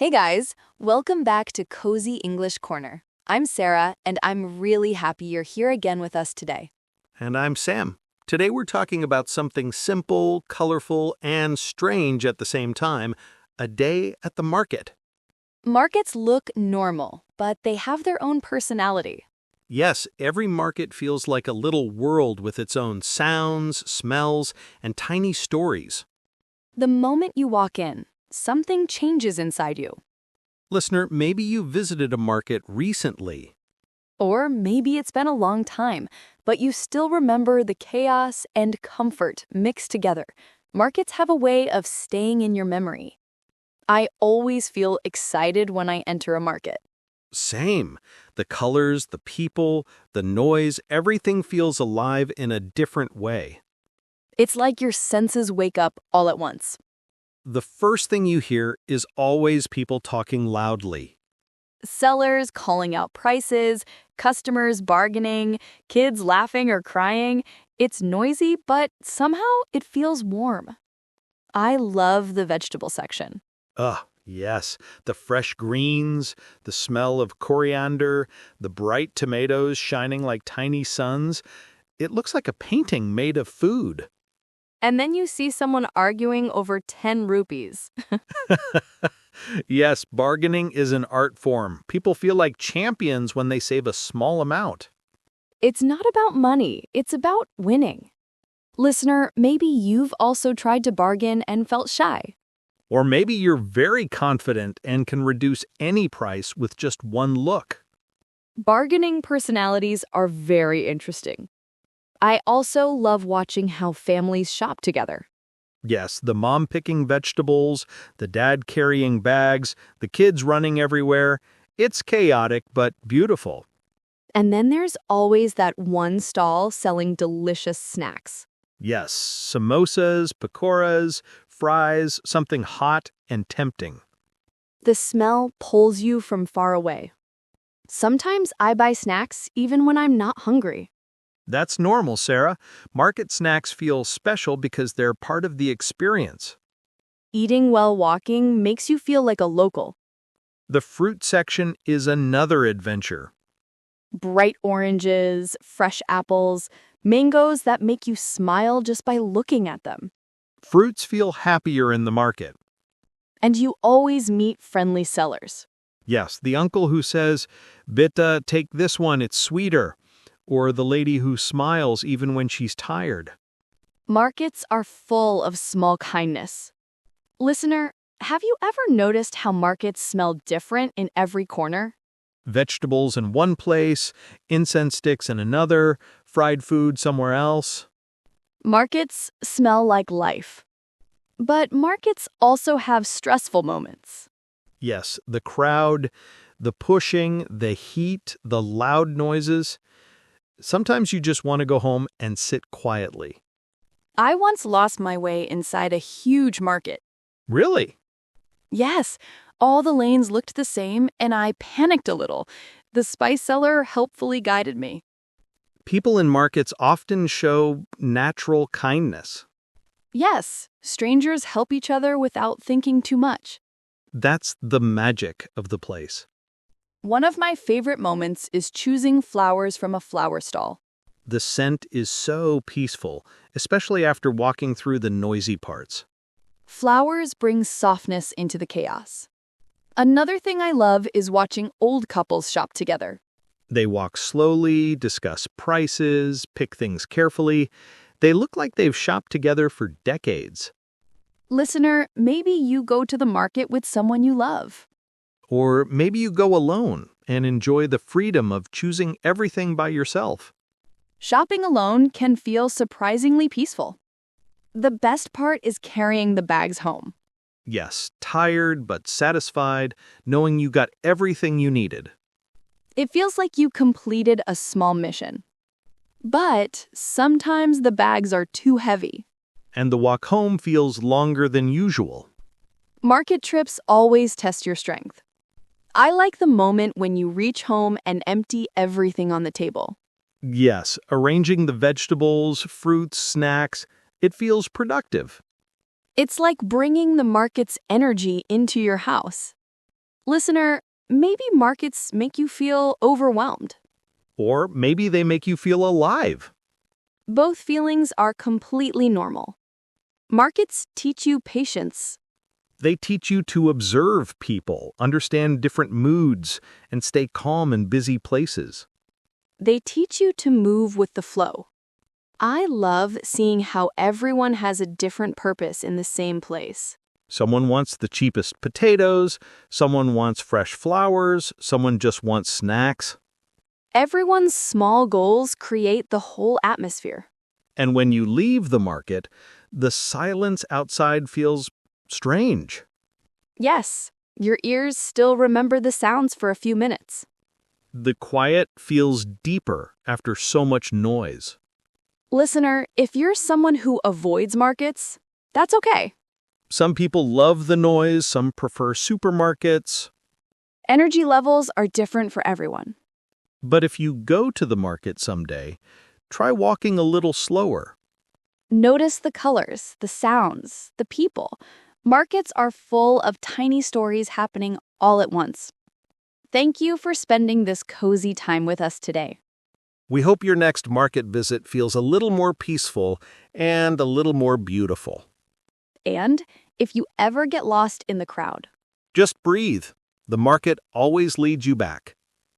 Hey guys, welcome back to Cozy English Corner. I'm Sarah, and I'm really happy you're here again with us today. And I'm Sam. Today we're talking about something simple, colorful, and strange at the same time, a day at the market. Markets look normal, but they have their own personality. Yes, every market feels like a little world with its own sounds, smells, and tiny stories. The moment you walk in, something changes inside you. Listener, maybe you visited a market recently. Or maybe it's been a long time, but you still remember the chaos and comfort mixed together. Markets have a way of staying in your memory. I always feel excited when I enter a market. Same. The colors, the people, the noise, everything feels alive in a different way. It's like your senses wake up all at once. The first thing you hear is always people talking loudly. Sellers calling out prices, customers bargaining, kids laughing or crying. It's noisy, but somehow it feels warm. I love the vegetable section. Yes, the fresh greens, the smell of coriander, the bright tomatoes shining like tiny suns. It looks like a painting made of food. And then you see someone arguing over 10 rupees. Yes, bargaining is an art form. People feel like champions when they save a small amount. It's not about money, it's about winning. Listener, maybe you've also tried to bargain and felt shy. Or maybe you're very confident and can reduce any price with just one look. Bargaining personalities are very interesting. I also love watching how families shop together. Yes, the mom picking vegetables, the dad carrying bags, the kids running everywhere. It's chaotic but beautiful. And then there's always that one stall selling delicious snacks. Yes, samosas, pakoras, fries, something hot and tempting. The smell pulls you from far away. Sometimes I buy snacks even when I'm not hungry. That's normal, Sarah. Market snacks feel special because they're part of the experience. Eating while walking makes you feel like a local. The fruit section is another adventure. Bright oranges, fresh apples, mangoes that make you smile just by looking at them. Fruits feel happier in the market. And you always meet friendly sellers. Yes, the uncle who says, "Bita, take this one, it's sweeter." Or the lady who smiles even when she's tired. Markets are full of small kindness. Listener, have you ever noticed how markets smell different in every corner? Vegetables in one place, incense sticks in another, fried food somewhere else. Markets smell like life. But markets also have stressful moments. Yes, the crowd, the pushing, the heat, the loud noises. Sometimes you just want to go home and sit quietly. I once lost my way inside a huge market. Really? Yes, all the lanes looked the same, and I panicked a little. The spice seller helpfully guided me. People in markets often show natural kindness. Yes, strangers help each other without thinking too much. That's the magic of the place. One of my favorite moments is choosing flowers from a flower stall. The scent is so peaceful, especially after walking through the noisy parts. Flowers bring softness into the chaos. Another thing I love is watching old couples shop together. They walk slowly, discuss prices, pick things carefully. They look like they've shopped together for decades. Listener, maybe you go to the market with someone you love. Or maybe you go alone and enjoy the freedom of choosing everything by yourself. Shopping alone can feel surprisingly peaceful. The best part is carrying the bags home. Yes, tired but satisfied, knowing you got everything you needed. It feels like you completed a small mission. But sometimes the bags are too heavy. And the walk home feels longer than usual. Market trips always test your strength. I like the moment when you reach home and empty everything on the table. Yes, arranging the vegetables, fruits, snacks, it feels productive. It's like bringing the market's energy into your house. Listener, maybe markets make you feel overwhelmed. Or maybe they make you feel alive. Both feelings are completely normal. Markets teach you patience. They teach you to observe people, understand different moods, and stay calm in busy places. They teach you to move with the flow. I love seeing how everyone has a different purpose in the same place. Someone wants the cheapest potatoes, someone wants fresh flowers, someone just wants snacks. Everyone's small goals create the whole atmosphere. And when you leave the market, the silence outside feels strange. Yes, your ears still remember the sounds for a few minutes. The quiet feels deeper after so much noise. Listener, if you're someone who avoids markets, that's okay. Some people love the noise, some prefer supermarkets. Energy levels are different for everyone. But if you go to the market someday, try walking a little slower. Notice the colors, the sounds, the people. Markets are full of tiny stories happening all at once. Thank you for spending this cozy time with us today. We hope your next market visit feels a little more peaceful and a little more beautiful. And if you ever get lost in the crowd, Just breathe. The market always leads you back.